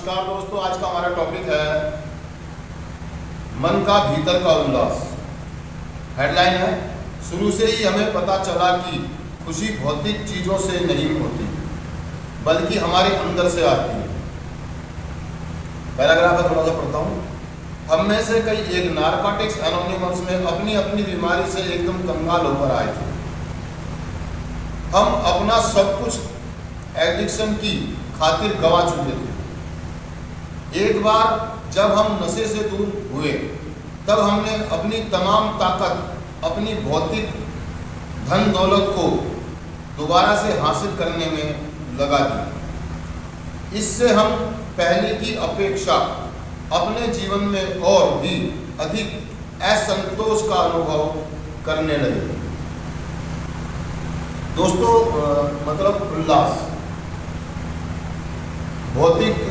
नमस्कार दोस्तों, आज का हमारा टॉपिक है मन का भीतर का उल्लास। हेडलाइन है, शुरू से ही हमें पता चला कि खुशी भौतिक चीज़ों से नहीं होती बल्कि हमारे अंदर से आती है। पैराग्राफ थोड़ा सा पढ़ता हूँ। हम में से कई एक नारकोटिक्स एनोनिमस में अपनी अपनी बीमारी से एकदम कंगाल होकर आए थे। हम अपना सब कुछ एडिक्शन की खातिर गवा चुके थे। एक बार जब हम नशे से दूर हुए तब हमने अपनी तमाम ताकत अपनी भौतिक धन दौलत को दोबारा से हासिल करने में लगा दी। इससे हम पहले की अपेक्षा अपने जीवन में और भी अधिक असंतोष का अनुभव करने लगे। दोस्तों, मतलब उल्लास, भौतिक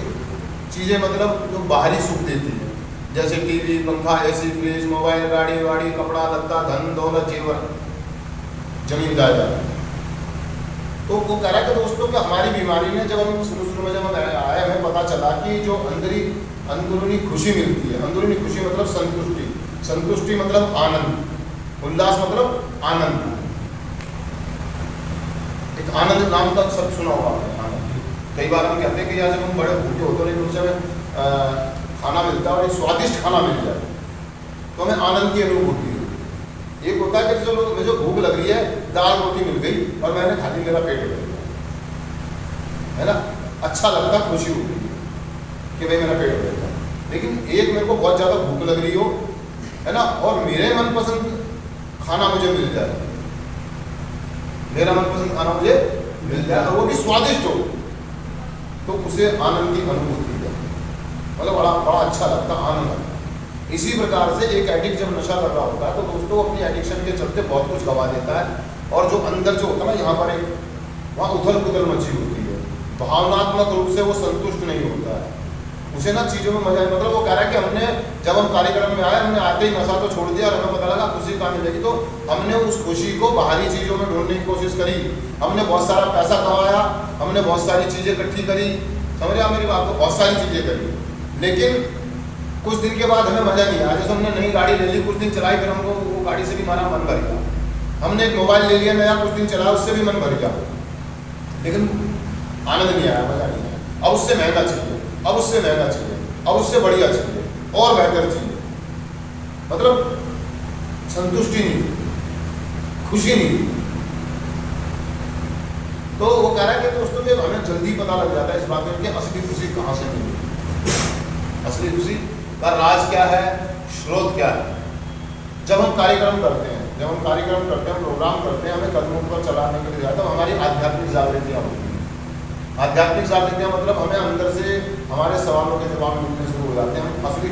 चीज़ें मतलब जो बाहरी सुख देती है, जैसे टीवी, पंखा, एसी, फ्रिज, मोबाइल, गाड़ी वाड़ी, कपड़ा लत्ता, धन दौलत, जीवन, जमीन जायदाद। तो वो कह रहा है कि दोस्तों कि हमारी बीमारी ने जब हम शुरू में जब हम आए हमें पता चला कि जो अंदरूनी खुशी मिलती है, अंदरूनी खुशी मतलब संतुष्टि, संतुष्टि मतलब आनंद, उल्लास मतलब आनंद। एक आनंद नाम का शब्द सुना होगा आपने, आनंद। कई बार हम कहते हैं कि यार जब हम बड़े भूखे होते हैं लेकिन उस समय खाना मिलता है और एक स्वादिष्ट खाना मिल जाए तो हमें आनंद की अनुभूति होती है। एक होता है कि चलो मुझे भूख लग रही है, दाल रोटी मिल गई और मैंने खा ली, मेरा पेट भर गया, है ना, अच्छा लगता, खुशी होती है कि भाई मेरा पेट भर गया। लेकिन एक मेरे को बहुत ज़्यादा भूख लग रही हो, है ना, और मेरे मनपसंद खाना मुझे मिल जाए, मेरा मनपसंद खाना मुझे मिल जाए और वो भी स्वादिष्ट हो, तो उसे आनंद की अनुभूति है, मतलब बड़ा अच्छा लगता, आनंद लगता। इसी प्रकार से एक एडिक्ट जब नशा कर रहा होता है तो दोस्तों अपनी एडिक्शन के चलते बहुत कुछ गवा देता है और जो अंदर जो होता है ना, यहाँ पर एक वहाँ उथल पुथल मची होती है, भावनात्मक रूप से वो संतुष्ट नहीं होता है, उसे ना चीज़ों में मजा। मतलब वो कह रहा है कि हमने जब हम कार्यक्रम में आए, हमने आते ही नशा तो छोड़ दिया और हमें पता लगा खुशी कहाँ मिलेगी, तो हमने उस खुशी को बाहरी चीज़ों में ढूंढने की कोशिश करी। हमने बहुत सारा पैसा कमाया, हमने बहुत सारी चीज़ें इकट्ठी करी, समझ रहे मेरी बात को, बहुत सारी चीज़ें करी, लेकिन कुछ दिन के बाद हमें मज़ा नहीं आया। जैसे हमने नई गाड़ी ले ली, कुछ दिन चलाई, फिर हमको वो गाड़ी से भी हमारा मन भर गया। हमने एक मोबाइल ले लिया नया, कुछ दिन चलाया, उससे भी मन भर गया, लेकिन आनंद नहीं आया, मज़ा नहीं आया। अब उससे महंगा चाहिए, अब उससे महंगा चाहिए, अब उससे बढ़िया चाहिए और बेहतर चाहिए, मतलब संतुष्टि नहीं, खुशी नहीं। तो वो कह रहा है कि दोस्तों कि हमें जल्दी पता लग जाता है इस बात में कि असली खुशी कहाँ से मिली, असली खुशी का राज क्या है, स्रोत क्या है। जब हम कार्यक्रम करते हैं, प्रोग्राम करते हैं, हमें कदमों पर चलाने के लिए जाता है, हमारी आध्यात्मिक जागृतियाँ होती हैं। आध्यात्मिक जागृतियाँ मतलब हमें अंदर से हमारे सवालों के जवाब मिलने शुरू हो जाते हैं, हम असली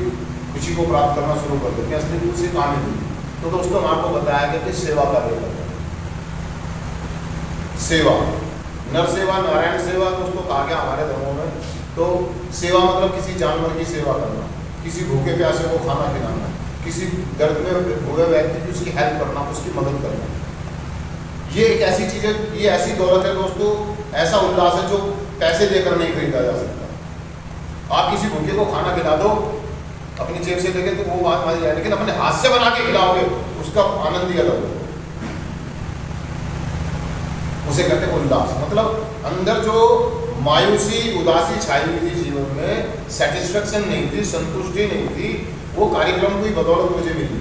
खुशी को प्राप्त करना शुरू कर देते हैं। असली खुशी कहाँ मिलती? तो दोस्तों हम आपको बताया कि सेवा कार्य करते हैं, सेवा, नर सेवा, नारायण सेवा दोस्तों कहा गया हमारे धर्मों में। तो सेवा मतलब किसी जानवर की सेवा करना, किसी भूखे प्यासे को खाना खिलाना, किसी दर्द में हुए व्यक्ति की उसकी हेल्प करना, उसकी मदद करना। ये एक ऐसी चीज़ है, ये ऐसी दौलत है दोस्तों, ऐसा उल्लास है जो पैसे देकर नहीं खरीदा जा सकता। आप किसी भूखे को खाना खिला दो अपनी जेब से देके तो वो बात मान जाए, लेकिन अपने हाथ से बना के खिलाओगे उसका आनंद ही अलग होगा, उसे कहते हैं उल्लास। मतलब अंदर जो मायूसी, उदासी छाई हुई थी जीवन में, सेटिस्फेक्शन नहीं थी, संतुष्टि नहीं थी, वो कार्यक्रम की बदौलत मुझे मिली।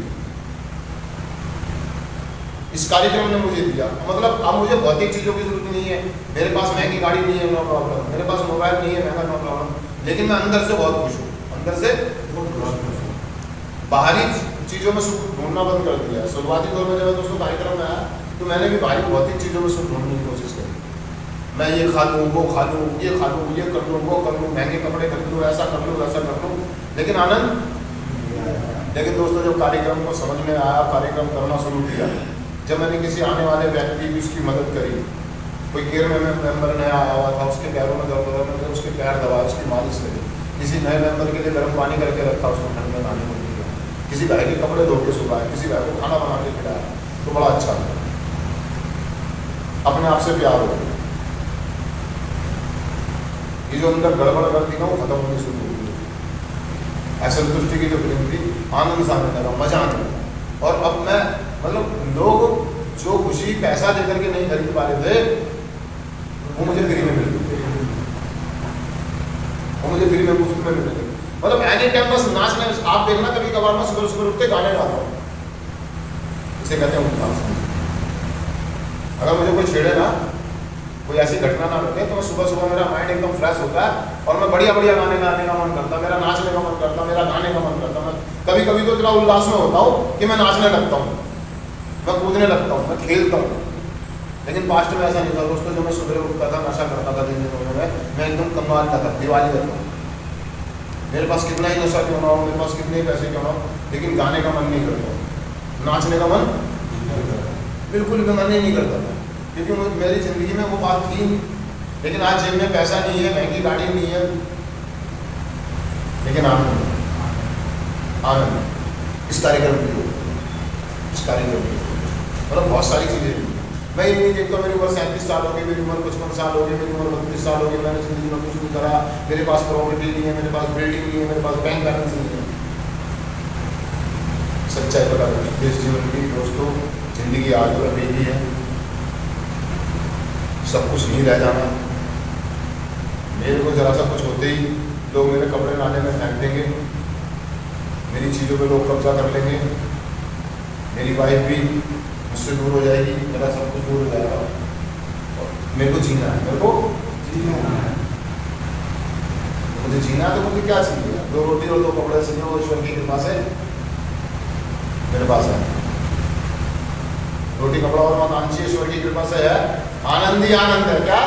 इस कार्यक्रम ने मुझे दिया, मतलब अब मुझे भौतिक चीज़ों की जरूरत नहीं है, मेरे पास महंगी गाड़ी नहीं है, नो प्रॉब्लम, मेरे पास मोबाइल नहीं है महंगा, नो प्रॉब्लम, लेकिन मैं अंदर से बहुत खुश हूँ, अंदर से बहुत खुश हूँ। बाहरी चीज़ों में सुख ढूंढना बंद कर दिया। शुरुआती दौर में जब दोस्तों कार्यक्रम में आया तो मैंने भी बाहरी भौतिक चीज़ों में सुख ढूंढने की कोशिश करी। मैं ये खा लूँ, वो खा लूँ, ये खा लूँ, ये कर लूँ, वो कर लूँ, महंगे कपड़े खरीद लूँ, ऐसा कर लूँ, वैसा कर लूँ, लेकिन आनंद। लेकिन दोस्तों जब कार्यक्रम को समझ में आया, कार्यक्रम करना शुरू किया, जब मैंने किसी आने वाले व्यक्ति की उसकी मदद करी, कोई केयर में मेंबर नया आया हुआ था, उसके पैरों में दर्द हो रहा था, उसके पैर दबाए, उसकी मालिश करी, किसी नए मेंबर के लिए गर्म पानी करके रखा, उसको ठंड में नहाने को दिया, किसी भाई के कपड़े धो के सुखाए, किसी भाई को खाना बना के खिलाया, तो बड़ा अच्छा लगा, अपने आप से प्यार हो गया। ये जो अंदर गड़बड़ करती ना वो खत्म होनी शुरू हो गई। असंतुष्टि की जो फीलिंग थी, आनंद सा आने लगा, मजा आने लगा। और अब मैं मतलब लोग जो खुशी पैसा देकर के नहीं खरीद पा रहे थे वो मुझे फ्री में मिल गई, वो मुझे फ्री में मुफ्त में मिल गई। मतलब एनी टाइम बस नाचने। आप देखना कभी कभार मैं सुबह सुबह उठते गाने गाता हूँ, इसे कहते हैं उल्लास। अगर मुझे कोई छेड़े ना, कोई ऐसी घटना ना घटे, तो मैं सुबह सुबह मेरा माइंड एकदम फ्रेश होता है और मैं बढ़िया बढ़िया गाने गाने का मन करता, मेरा नाचने का मन करता, मेरा गाने का मन करता। मैं कभी कभी तो इतना उल्लास में होता हूँ कि मैं नाचने लगता हूँ, मैं कूदने लगता हूँ, मैं खेलता हूँ। लेकिन पास्ट में ऐसा नहीं था दोस्तों। जब मैं सुबह उठता था, नशा करता था दिन दिनों में, मैं एकदम कंगाल था, दिवाली करता हूँ। मेरे पास कितना ही नशा क्यों ना हो, मेरे पास कितने ही पैसे क्यों ना हो, लेकिन गाने का मन नहीं करता, नाचने का मन बिल्कुल भी मन ही नहीं करता था, क्योंकि मेरी ज़िंदगी में वो बात थी नहीं। लेकिन आज जेब में पैसा नहीं है, महंगी गाड़ी नहीं है, लेकिन आनंद, आनंद इस कार्यक्रम की हो, इस कार्यक्रम की मतलब बहुत सारी चीज़ें। मैं ये नहीं देखता मेरी उम्र 37 साल हो गई, मेरी उम्र 55 साल हो गई, मेरी उम्र 32 साल हो गई, मैंने ज़िंदगी में कुछ नहीं करा, मेरे पास प्रॉपर्टी नहीं है, मेरे पास बिल्डिंग नहीं है, मेरे पास बैंक बैलेंस नहीं है। सच्चाई पता नहीं इस जीवन की दोस्तों, जिंदगी आज और अभी ही है, सब कुछ नहीं रह जाना। मेरे को जरा सा कुछ होते ही लोग मेरे कपड़े नाले में फेंक देंगे, मेरी चीज़ों पे लोग कब्जा कर लेंगे, मेरी वाइफ भी मुझसे दूर हो जाएगी, मेरा सब कुछ दूर हो जाएगा। और मेरे को जीना है, मेरे को जीना है, मुझे जीना है। तो मुझे क्या चाहिए? 2 रोटी और 2 कपड़े चाहिए, वो ईश्वर की कृपा से मेरे पास है। रोटी कपड़ा और मकान चाहिए, ईश्वर की कृपा से है। आनंद ही आनंद है। क्या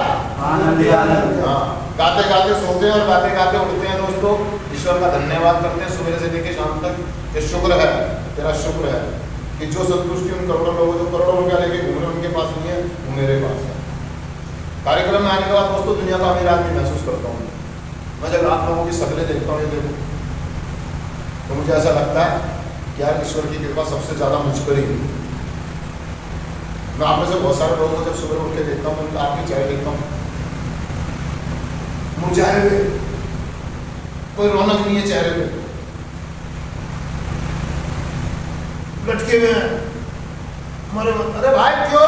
आनंद ही आनंद? हाँ, गाते गाते सोते हैं और गाते गाते उठते हैं दोस्तों। ईश्वर का धन्यवाद करते हैं सुबह से लेकर शाम तक कि शुक्र है, तेरा शुक्र है कि जो संतुष्टि उन करोड़ों लोगों, जो करोड़ों रुपया लेके घूम रहे उनके पास नहीं है, वो मेरे पास है। कार्यक्रम में आने के बाद दोस्तों दुनिया का अमीर आदमी महसूस करता हूँ मैं। जब आप लोगों की शक्लें देखता हूँ, ये देखो, तो मुझे ऐसा लगता है कि यार ईश्वर की कृपा सबसे ज़्यादा मुझ पर ही। मैं आप में से बहुत सारे लोगों को जब सुबह उठ के देखता हूँ, उनका आपके चेहरे देखता हूँ, मुरझाए हुए, कोई रौनक नहीं है चेहरे पे, लटके हुए हैं, मरे मत। अरे भाई क्यों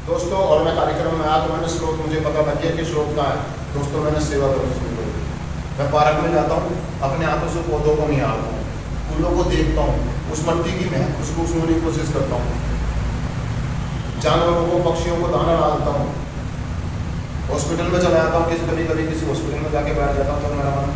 दोस्तों? और मैं कार्यक्रम में आया तो मैंने स्रोत, मुझे पता लग गया कि स्रोत कहाँ है दोस्तों। मैंने सेवा करनी शुरू कर दी। मैं पार्क में जाता हूँ, अपने हाथों से पौधों को निहारता हूँ, फूलों को देखता हूँ, उस मिट्टी की महक खुशबू सुनने की कोशिश करता हूँ, जानवरों को, पक्षियों को दाना डालता हूँ। हॉस्पिटल में चला जाता हूँ, कभी कभी किसी हॉस्पिटल में जाके बैठ जाता हूँ, जब मेरा मन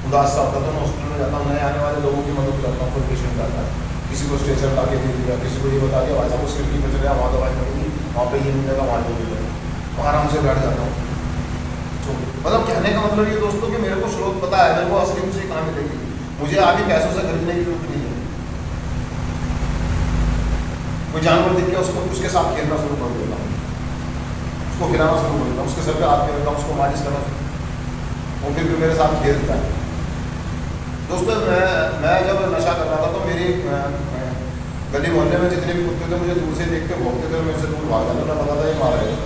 उदास सा होता है तो मैं हॉस्पिटल में जाता हूँ, नए आने वाले लोगों की मदद करता हूँ। कोई पेशेंट आता है, किसी को स्ट्रेचर ला के दे दिया, किसी को ये बता दिया भाई साहब उस खिड़की में चले जाओ, वहाँ दवाई मिलेगी, वहाँ पे ये मिलेगा, वहाँ ये मिलेगा, वहाँ आराम से बैठ जाता हूँ। तो मतलब कहने का मतलब ये दोस्तों कि मेरे को स्रोत पता है, मेरे को असली खुशी कहाँ मिलेगी। मुझे आगे पैसों से खरीदने की जरूरत नहीं है। कोई जानवर दिख गया, उसको उसके साथ खेलना शुरू कर देता हूँ, उसको खिलाना शुरू कर देता हूँ, उसके सर पे हाथ में रखता हूँ, उसको मालिश करना, वो फिर भी मेरे साथ खेलता है। दोस्तों मैं जब नशा कर रहा था तो मेरी गली मोहल्ले में जितने भी कुत्ते थे मुझे दूर से देख के भौंकते थे, मेरे से दूर भाग जाता था, पता था ये मारा है।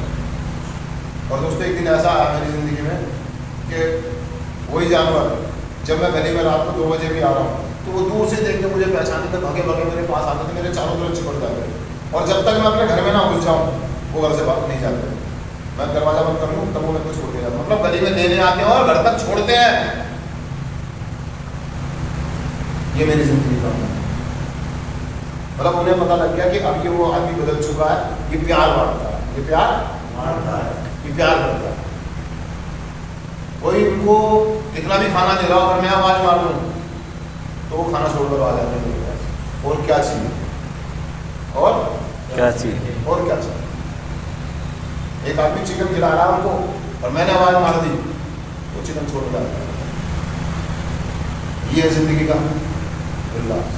और दोस्तों एक दिन ऐसा आया मेरी ज़िंदगी में कि वही जानवर जब मैं गली में रात को 2 बजे भी आ रहा हूँ तो वो दूर से देख के मुझे पहचानने में भागे भागे मेरे पास आते थे, मेरे चारों तरफ चिपट जाते। और जब तक मैं अपने घर में ना घुस जाऊँ वो घर से बाहर नहीं जाते। मैं दरवाजा बंद कर लूँ तब वो मेरे को छोड़ के जाता। मतलब गली में लेने आते हैं और घर तक छोड़ते हैं। ये मेरी जिंदगी का मतलब उन्हें पता लग गया कि अब ये वो आदमी बदल चुका है, ये प्यार बांटता है, ये प्यार बांटता है, ये प्यार करता है। कोई उनको कितना भी खाना दे रहा हो, अगर मैं आवाज मार दूं तो वो खाना छोड़कर आ जाते हैं मेरे पास। और क्या चाहिए? और क्या चाहिए? और क्या चाहिए? एक आदमी चिकन खिला रहा है उनको और मैंने आवाज मार दी तो चिकन छोड़ जाता है। ये है जिंदगी का उल्लास।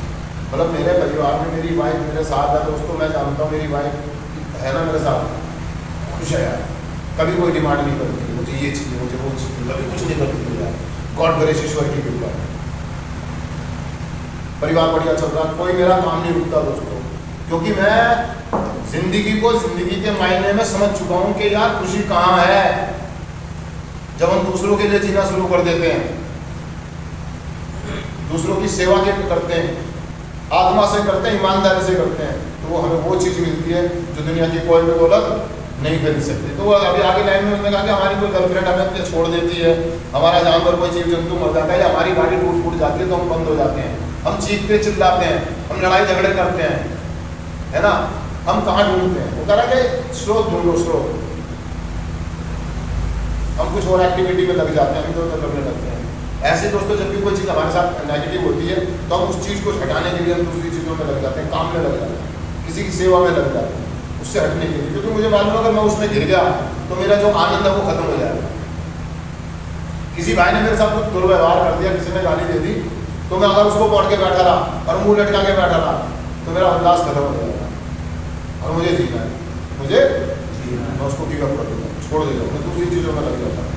मतलब मेरे परिवार में मेरी वाइफ मेरे साथ है दोस्तों। मैं जानता हूँ मेरी वाइफ है ना मेरे साथ, खुश है यार, कभी कोई डिमांड नहीं करती मुझे ये चाहिए मुझे वो चाहिए, कभी कुछ नहीं करती यार। गॉड ग्रेस, ईश्वर की कृपा है, परिवार बढ़िया चल रहा, कोई मेरा काम नहीं रुकता दोस्तों, क्योंकि मैं जिंदगी को जिंदगी के मायने में समझ चुका हूँ कि यार खुशी कहाँ है। जब हम दूसरों के लिए जीना शुरू कर देते हैं, दूसरों की सेवा के करते हैं, आत्मा से करते हैं, ईमानदारी से करते हैं, तो वो हमें वो चीज़ मिलती है जो दुनिया की कोई भी दौलत नहीं खरीद सकती। तो अभी आगे लाइन में उसने कहा कि हमारी कोई गर्लफ्रेंड हमें छोड़ देती है, हमारा जानवर कोई जीव जंतु मर जाता है, या हमारी गाड़ी टूट फूट जाती है तो हम बंद हो जाते हैं, हम चीखते चिल्लाते हैं, हम लड़ाई झगड़े करते हैं, है ना, हम कहाँ ढूंढते हैं? वो कह रहा कि स्रोत ढूंढो, स्रोत। हम कुछ और एक्टिविटी में लग जाते हैं, हम इधर उधर करने लगते हैं। ऐसे दोस्तों जब भी कोई चीज़ हमारे साथ नेगेटिव होती है तो हम उस चीज़ को हटाने के लिए हम दूसरी चीज़ों में लग जाते हैं, काम में लग जाते हैं, किसी की सेवा में लग जाते हैं, उससे हटने के लिए। क्योंकि मुझे मालूम है अगर मैं उसमें गिर गया तो मेरा जो आनंद है वो खत्म हो जाएगा। किसी भाई ने मेरे साथ कुछ दुर्व्यवहार कर दिया, किसी ने गाली दे दी, तो मैं अगर उसको पढ़ के बैठा रहा और मुंह लटका के बैठा रहा तो मेरा उल्लास खत्म हो जाएगा। और मुझे जीना है, मुझे मैं उसको गिव अप कर दूँगा, छोड़ देता हूँ, मैं दूसरी चीज़ों में लग जाता हूँ,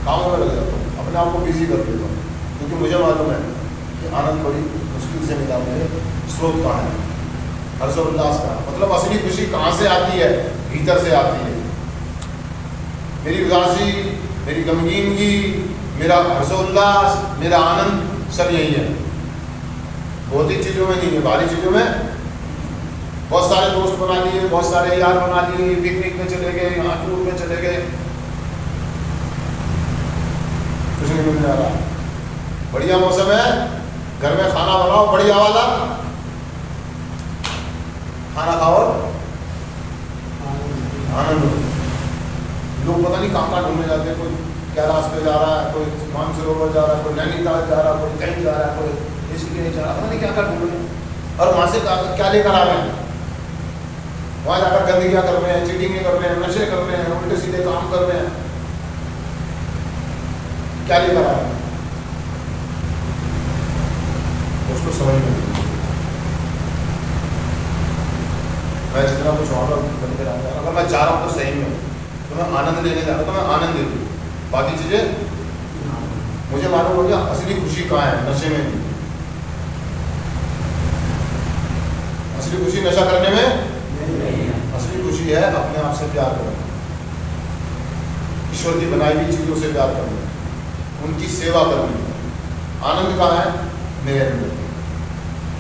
कामों में लग जाता हूँ, अपने आप को बिजी कर देता हूँ। क्योंकि मुझे मालूम है कि आनंद बड़ी मुश्किल से मिला, मुझे स्रोत कहाँ है, हर्षोल्लास का मतलब असली खुशी कहाँ से आती है? भीतर से आती है। मेरी उदासी, मेरी गमगीनगी, मेरा हर्षोल्लास, मेरा आनंद सब यही है, भौतिक चीज़ों में नहीं है। बाहरी चीज़ों में बहुत सारे दोस्त बना लिए, बहुत सारे यार बना लिए, पिकनिक में चले गए, यहाँ टूर में चले गए, कुछ नहीं मिलने वाला। बढ़िया मौसम है, घर में खाना बनाओ बढ़िया वाला, खाना खाओ, आनंद। लोग पता नहीं कहाँ ढूंढने जाते हैं, कोई कैलाश पे जा रहा है, कोई मानसरोवर जा रहा है, कोई नैनीताल जा रहा है, कोई कहीं जा रहा है, कोई ऋषिकेश जा रहा है, पता नहीं क्या क्या ढूंढ रहे हैं, और वहाँ से क्या लेकर आ रहे हैं? वहाँ जाकर गंदगियाँ कर रहे हैं, चीटिंग कर रहे हैं, नशे कर रहे हैं, उल्टे सीधे काम कर रहे हैं, क्या लेकर आ रहे हैं? उसको समझ में नहीं। मैं जितना कुछ और बनते रहूँगा, अगर मैं जा रहा हूँ तो सही में तो मैं आनंद लेने जा रहा हूँ तो मैं आनंद ले लूँ, बाकी चीज़ें मुझे मालूम हो गया। असली खुशी कहाँ है? नशे में नहीं। असली खुशी नशा करने में नहीं। असली खुशी है अपने आप से प्यार करना, ईश्वर की बनाई हुई चीज़ों से प्यार करना, उनकी सेवा करनी। आनंद कहाँ है? मेरे अंदर।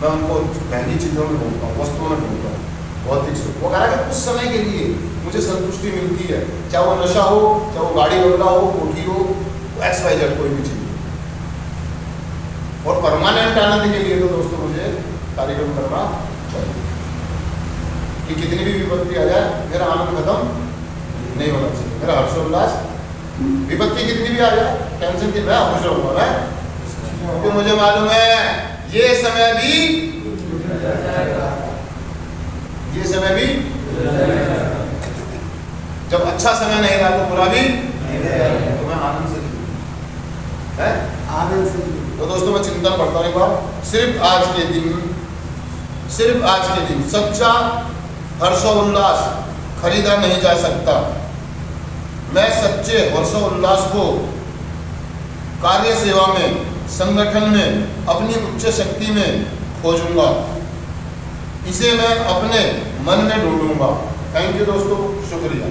मैं उनको महंगी चीज़ों में ढूंढता हूँ, वस्तुओं में ढूंढता हूँ, भौतिक सुख। वो कह रहा है कि कुछ समय के लिए मुझे संतुष्टि मिलती है, चाहे वो नशा हो, चाहे वो गाड़ी बंगला हो, कोठी हो, XYZ कोई भी चीज़। और परमानेंट आनंद के लिए तो दोस्तों मुझे कार्यक्रम करना चाहिए कि कितनी भी विपत्ति आ जाए मेरा आनंद खत्म नहीं होना चाहिए, मेरा हर्षोल्लास। विपत्ति कितनी भी आ जाए, टेंशन की, मैं खुश रहूँगा मैं, क्योंकि मुझे मालूम है ये समय भी, ये समय भी, जब अच्छा समय नहीं रहा तो बुरा भी तो मैं आनंद से है, आनंद से। तो दोस्तों मैं चिंतन पढ़ता हूँ एक बार। सिर्फ आज के दिन, सिर्फ आज के दिन सच्चा हर्षोल्लास खरीदा नहीं जा सकता। मैं सच्चे हर्षोल्लास को कार्य सेवा में, संगठन में, अपनी उच्च शक्ति में खोजूंगा, इसे मैं अपने मन में ढूंढूंगा। थैंक यू दोस्तों, शुक्रिया।